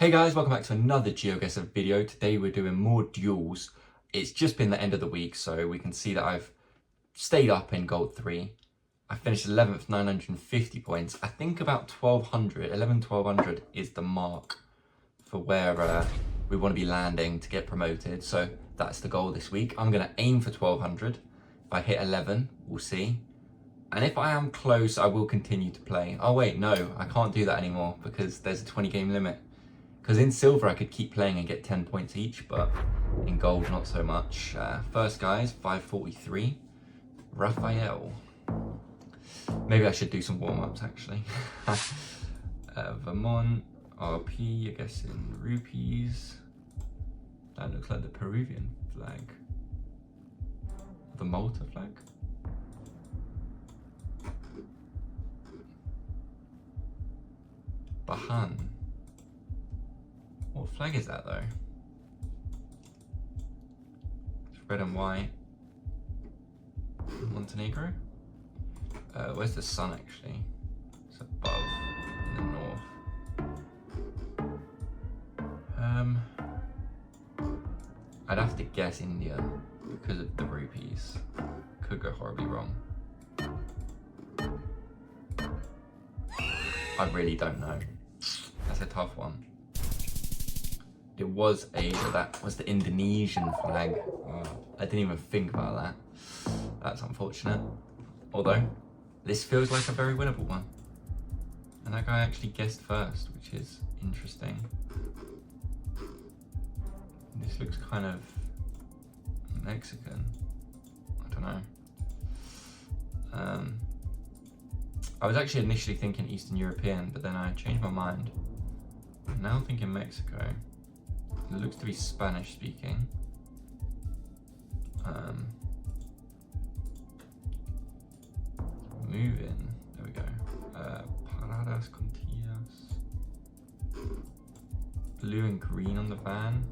Hey guys, welcome back to another GeoGuessr video. Today we're doing more duels. It's just been the end of the week, so we can see that I've stayed up in Gold 3. I finished 11th, 950 points. I think about 1200, 1200 is the mark for where we want to be landing to get promoted. So that's the goal this week. I'm going to aim for 1200. If I hit 11, we'll see. And if I am close, I will continue to play. Oh wait, no, I can't do that anymore because there's a 20 game limit. Because in silver I could keep playing and get 10 points each, but in gold not so much. First guys, 543, Raphael. Maybe I should do some warm-ups actually. Vermont, RP, I guess in rupees. That looks like the Peruvian flag. The Malta flag. Bahan. What flag is that though? It's red and white. Montenegro? Where's the sun actually? It's above in the north. I'd have to guess India because of the rupees. Could go horribly wrong. I really don't know. That's a tough one. It was Asia, that was the Indonesian flag. Oh, I didn't even think about that. That's unfortunate. Although, this feels like a very winnable one. And that guy actually guessed first, which is interesting. This looks kind of Mexican. I don't know. I was actually initially thinking Eastern European, but then I changed my mind. Now I'm thinking Mexico. It looks to be Spanish speaking. Moving. There we go. Paradas Contillas. Blue and green on the van.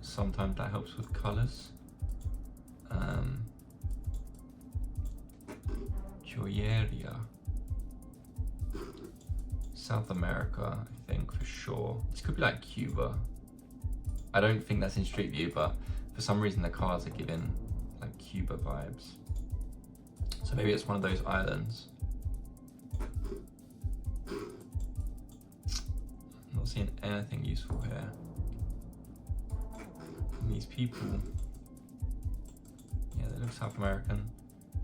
Sometimes that helps with colours. Joyeria. South America, I think for sure. This could be like Cuba. I don't think that's in Street View, but for some reason the cards are giving like Cuba vibes. So maybe it's one of those islands. I'm not seeing anything useful here. And these people, yeah, they look South American.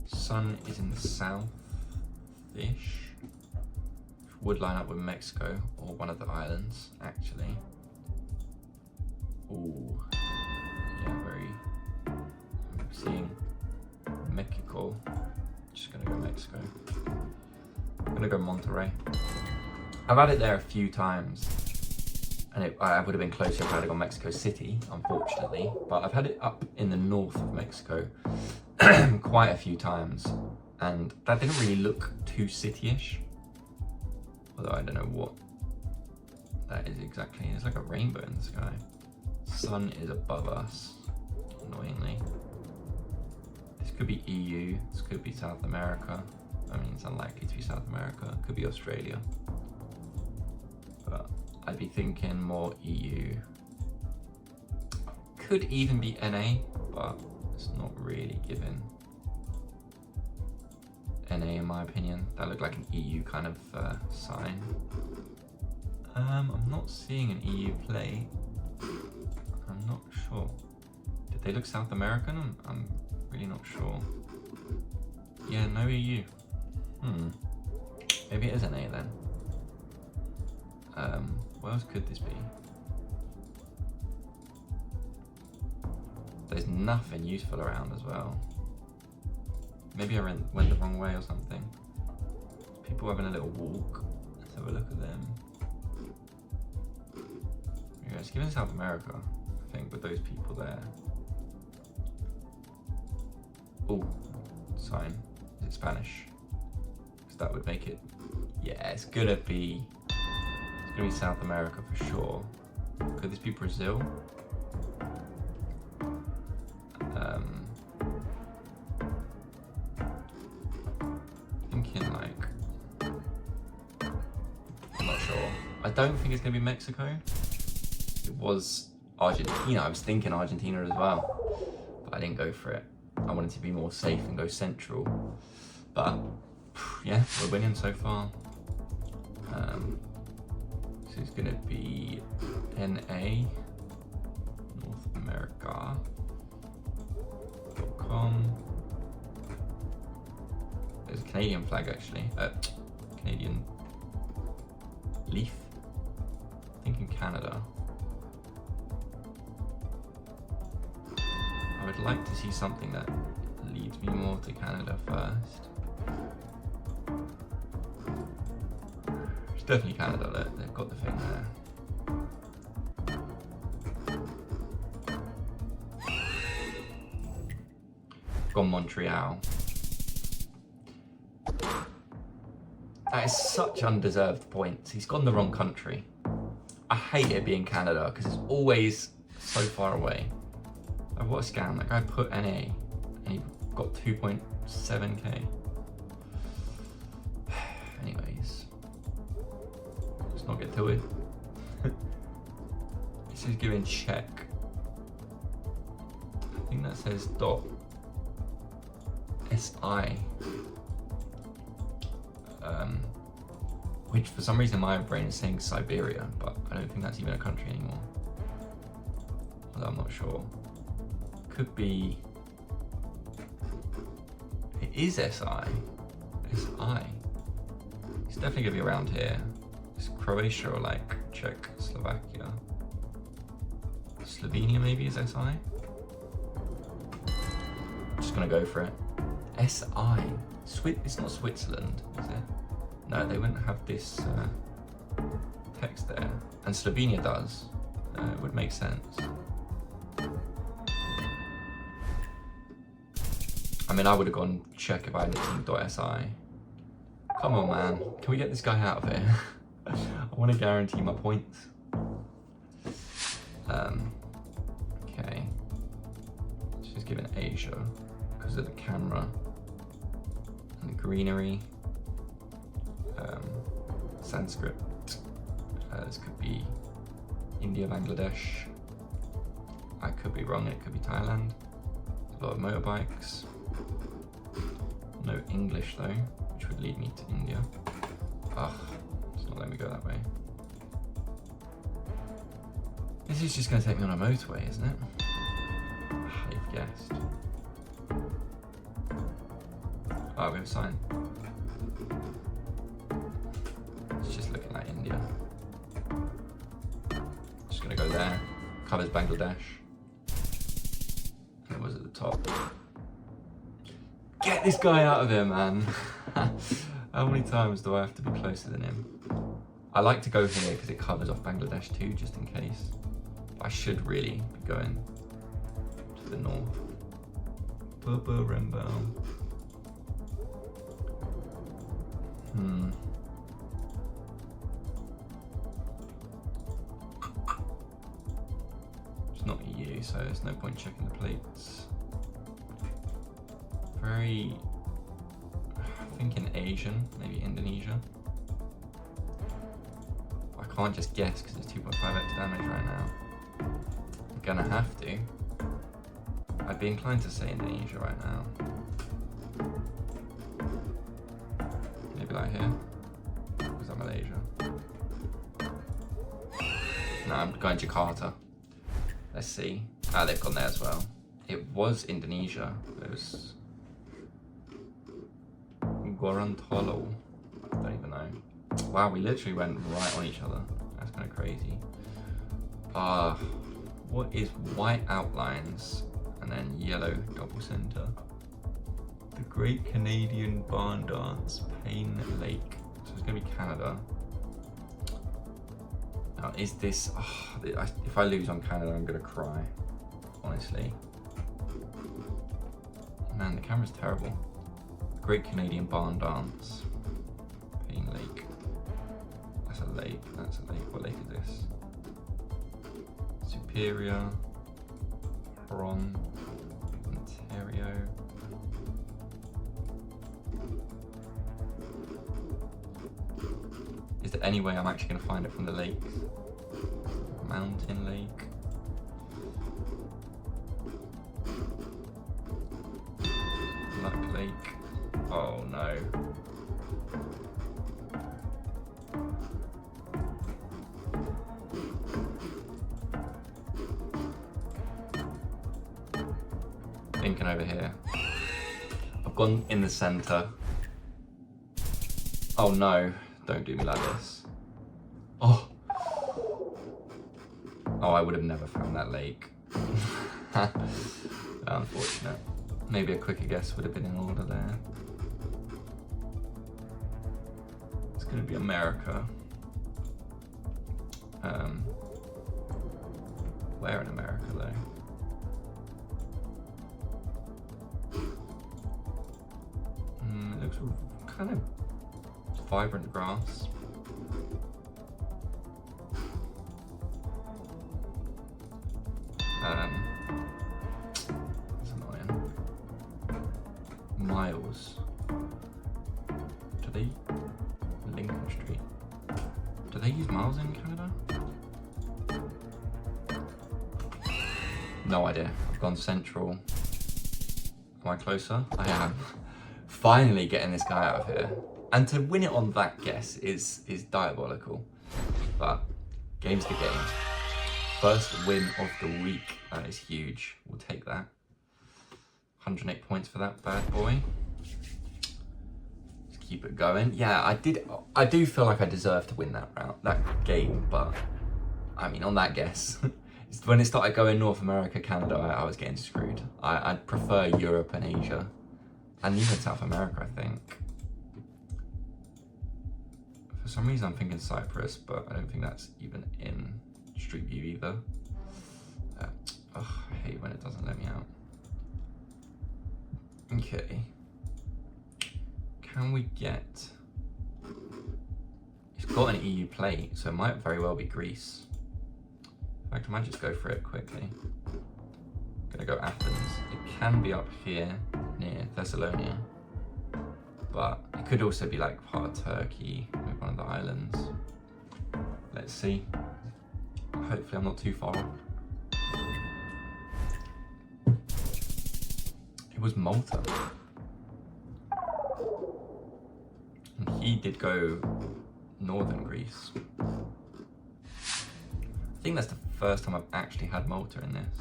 Sun is in the south-ish. Would line up with Mexico or one of the islands, actually. Oh, yeah, I'm seeing Mexico. Just gonna go Mexico. I'm gonna go Monterrey. I've had it there a few times, and I would have been closer if I had gone Mexico City, unfortunately. But I've had it up in the north of Mexico quite a few times, and that didn't really look too city-ish. Although I don't know what that is exactly. It's like a rainbow in the sky. Sun is above us, annoyingly. This could be EU, this could be South America. I mean, it's unlikely to be South America. It could be Australia. But I'd be thinking more EU. Could even be NA, but it's not really given. NA in my opinion. That looked like an EU kind of sign. I'm not seeing an EU play. I'm not sure. Did they look South American? I'm really not sure. Yeah, no EU. Maybe it is an A then. What else could this be? There's nothing useful around as well. Maybe I went the wrong way or something. People having a little walk. Let's have a look at them. Yeah, it's given South America, I think, with those people there. Oh, sign. Is it Spanish? Because that would make it. Yeah, it's gonna be South America for sure. Could this be Brazil? Thinking like. I'm not sure. I don't think it's gonna be Mexico. It was Argentina. I was thinking Argentina as well, but I didn't go for it. I wanted to be more safe and go central. But yeah, we're winning so far. This is gonna be NA, North America.com. There's a Canadian flag actually. Canadian leaf. I think in Canada. I would like to see something that leads me more to Canada first. It's definitely Canada, look, they've got the thing there. Gone Montreal. That is such undeserved points. He's gone the wrong country. I hate it being Canada because it's always so far away. Oh, what a scam. That guy put NA and he got 2.7k. Anyways, let's not get tilted. This is giving Czech. I think that says dot SI. Which for some reason my brain is saying Siberia, but I don't think that's even a country anymore. Although I'm not sure. Could be. It is SI. SI. It's definitely gonna be around here. It's Croatia or like Czechoslovakia. Slovenia maybe is SI. I'm just gonna go for it. SI. It's not Switzerland, is it? No, they wouldn't have this text there. And Slovenia does. It would make sense. I mean, I would have gone Czech if I hadn't seen .si. Come on, man. Can we get this guy out of here? I want to guarantee my points. Okay. She's given Asia because of the camera and the greenery. Sanskrit. This could be India, Bangladesh. I could be wrong, it could be Thailand. A lot of motorbikes. No English though, which would lead me to India. Ugh, it's not letting me go that way. This is just going to take me on a motorway, isn't it? You've guessed. Oh, we have a sign. It's just looking like India. Just going to go there. Covers Bangladesh. And it was at the top. Get this guy out of here, man. How many times do I have to be closer than him? I like to go here because it covers off Bangladesh too, just in case. But I should really be going to the north. Purple rainbow. It's not EU, so there's no point checking the plates. Very, I think in Asian, maybe Indonesia. I can't just guess because it's 2.5x damage right now. I'm gonna have to. I'd be inclined to say Indonesia right now. Maybe like here. Or is that Malaysia? No, I'm going Jakarta. Let's see. Ah, they've gone there as well. It was Indonesia. It was Gorontalo. I don't even know. Wow, we literally went right on each other. That's kind of crazy. What is white outlines and then yellow double center? The Great Canadian Barn Dance, Payne Lake. So it's gonna be Canada. Now, is this? If I lose on Canada, I'm gonna cry. Honestly. Man, the camera's terrible. Great Canadian Barn Dance, Payne Lake. That's a lake. That's a lake. What lake is this? Superior, Huron, Ontario. Is there any way I'm actually going to find it from the lakes? Mountain Lake. Black Lake. Oh no. Thinking over here. I've gone in the center. Oh no, don't do me like this. Oh. Oh, I would have never found that lake. Unfortunate. Maybe a quicker guess would have been in order there. It's gonna be America. Where in America though? It looks kind of vibrant grass. That's annoying. Miles. Do they? Lincoln Street. Do they use miles in Canada? No idea. I've gone central. Am I closer? I am. Finally getting this guy out of here. And to win it on that guess is diabolical. But game's the game. First win of the week. That is huge. We'll take that. 108 points for that bad boy. Let's keep it going. Yeah, I do feel like I deserve to win that game, but I mean, on that guess, when it started going North America, Canada, I was getting screwed. I'd prefer Europe and Asia, and even South America, I think. For some reason, I'm thinking Cyprus, but I don't think that's even in Street View either. I hate when it doesn't let me out. Okay. Can we get... It's got an EU plate, so it might very well be Greece. In fact, I might just go for it quickly. I'm gonna go Athens. It can be up here near Thessalonia, but it could also be like part of Turkey, maybe one of the islands. Let's see. Hopefully I'm not too far off. It was Malta. And he did go northern Greece. I think that's the first time I've actually had Malta in this.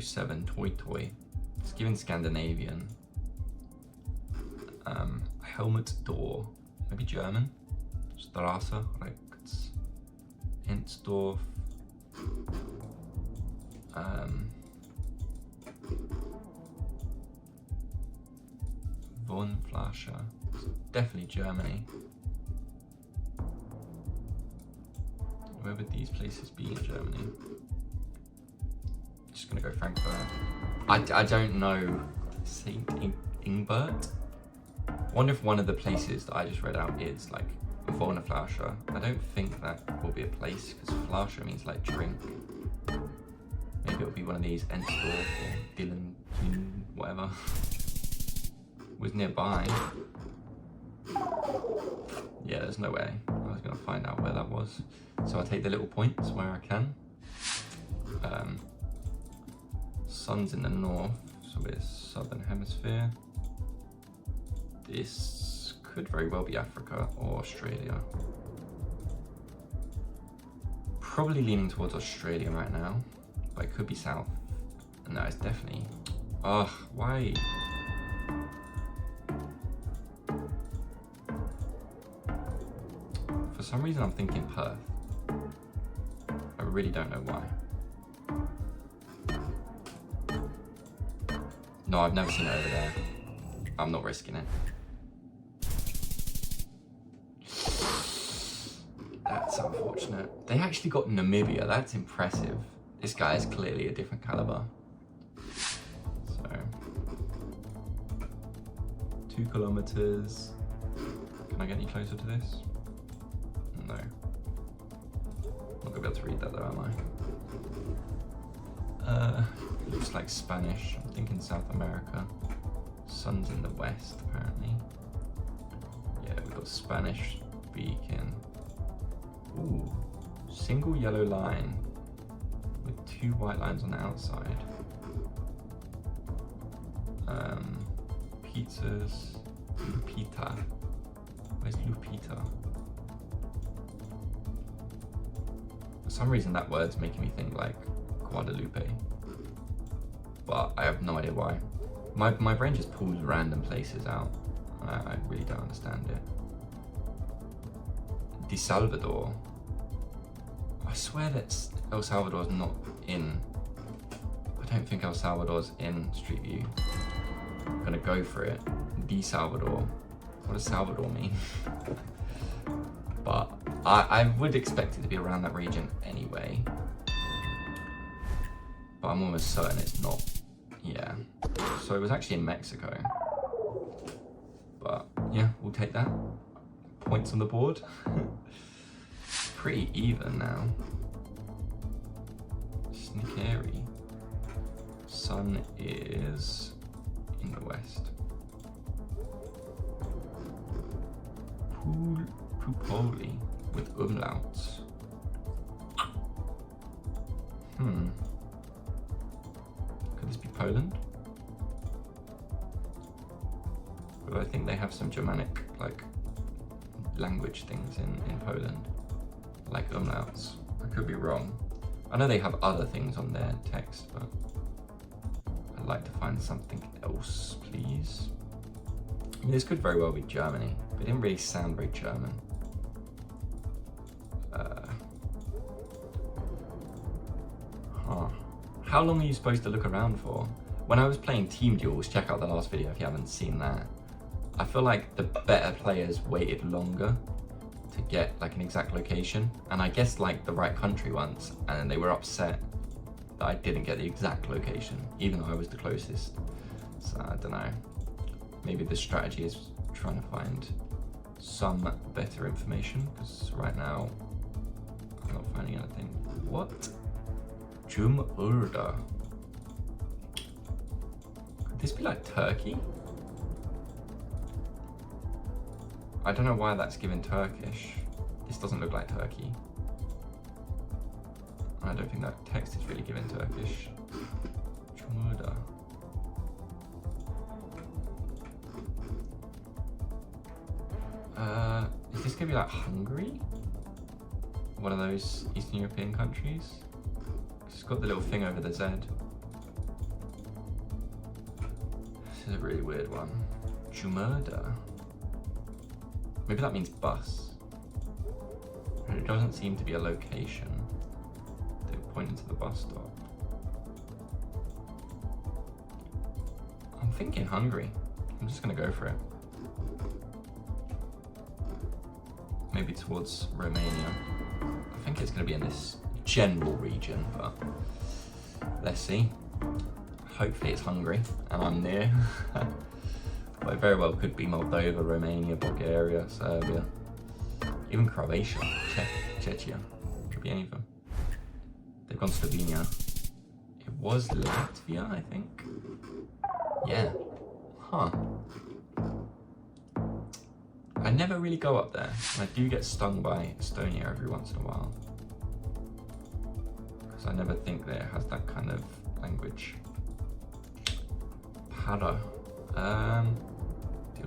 07 Toy Toy. It's given Scandinavian. Helmet door. Maybe German. Strasse, Rechts. Ensdorf. Wohnflasche. Definitely Germany. Where would these places be in Germany? Just gonna go Frankfurt. I don't know. St. Ingbert? I wonder if one of the places that I just read out is like Wohnflasche. I don't think that will be a place because Flasche means like drink. Maybe it'll be one of these Ensdorf or Dylan, whatever. Was nearby. Yeah, there's no way. I was gonna find out where that was. So I'll take the little points where I can. Sun's in the north, so it's southern hemisphere. This could very well be Africa or Australia. Probably leaning towards Australia right now, but it could be south. No, it's definitely... Ugh, why? For some reason I'm thinking Perth. I really don't know why. No, I've never seen it over there. I'm not risking it. That's unfortunate. They actually got Namibia. That's impressive. This guy is clearly a different caliber. So, 2 kilometers. Can I get any closer to this? No. Not gonna be able to read that though, am I? Looks like Spanish. I'm thinking South America. Sun's in the west, apparently. Yeah, we've got Spanish speaking. Ooh, Single yellow line with 2 white lines on the outside. Pizzas. Lupita. Where's Lupita? For some reason that word's making me think like Guadalupe. But I have no idea why. My brain just pulls random places out. I really don't understand it. De Salvador. I swear that El Salvador's not in. I don't think El Salvador's in Street View. I'm gonna go for it. De Salvador. What does Salvador mean? But I would expect it to be around that region anyway. But I'm almost certain it's not. Yeah. So it was actually in Mexico. But yeah, we'll take that. Points on the board. Pretty even now. Snickery. Sun is in the west. Pupoli with umlauts. Could this be Poland? But I think they have some Germanic like language things in Poland, like umlauts. I could be wrong. I know they have other things on their text, but I'd like to find something else, please. I mean, this could very well be Germany, but it didn't really sound very German. How long are you supposed to look around for? When I was playing Team Duels, check out the last video if you haven't seen that. I feel like the better players waited longer to get like an exact location, and I guess like the right country once, and they were upset that I didn't get the exact location, even though I was the closest. So I don't know. Maybe the strategy is trying to find some better information, because right now I'm not finding anything. What? Jumurda. Could this be like Turkey? I don't know why that's given Turkish. This doesn't look like Turkey. I don't think that text is really given Turkish. Jumurda. Is this gonna be like Hungary? One of those Eastern European countries? It's got the little thing over the Z. This is a really weird one. Jumurda. Maybe that means bus. But it doesn't seem to be a location. They point into the bus stop. I'm thinking Hungary. I'm just gonna go for it. Maybe towards Romania. I think it's gonna be in this general region, but let's see. Hopefully it's Hungary and I'm near. But it very well could be Moldova, Romania, Bulgaria, Serbia, even Croatia, Czechia. Could be any of them. They've gone Slovenia. It was Latvia, I think. Yeah. Huh. I never really go up there. And I do get stung by Estonia every once in a while. Because I never think that it has that kind of language. Para.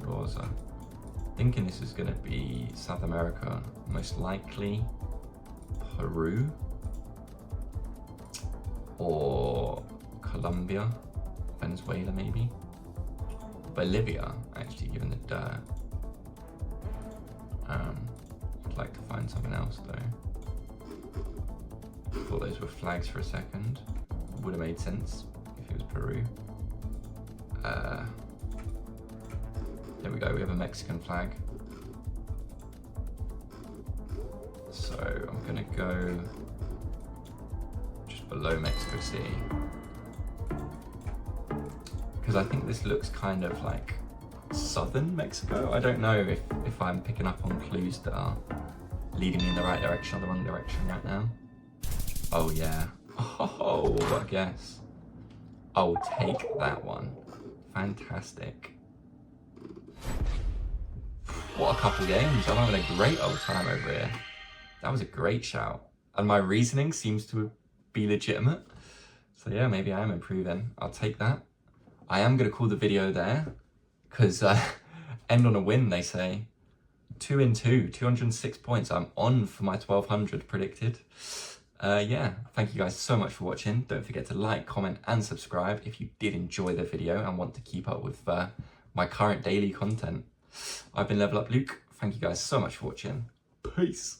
Rosa. Thinking this is going to be South America, most likely Peru or Colombia, Venezuela maybe, Bolivia actually given the dirt. I'd like to find something else though. Thought those were flags for a second. Would have made sense if it was Peru. There we go, we have a Mexican flag. So I'm gonna go just below Mexico City. Because I think this looks kind of like southern Mexico. I don't know if I'm picking up on clues that are leading me in the right direction or the wrong direction right now. Oh yeah, oh, I guess. I'll take that one. Fantastic. What a couple games. I'm having a great old time over here. That was a great shout. and my reasoning seems to be legitimate. So yeah, maybe I am improving. I'll take that. I am going to call the video there, because end on a win, they say. 2 in 2, 206 points. I'm on for my 1200 predicted. Yeah, thank you guys so much for watching. Don't forget to like, comment, and subscribe if you did enjoy the video and want to keep up with my current daily content. I've been Level Up Luke. Thank you guys so much for watching. Peace.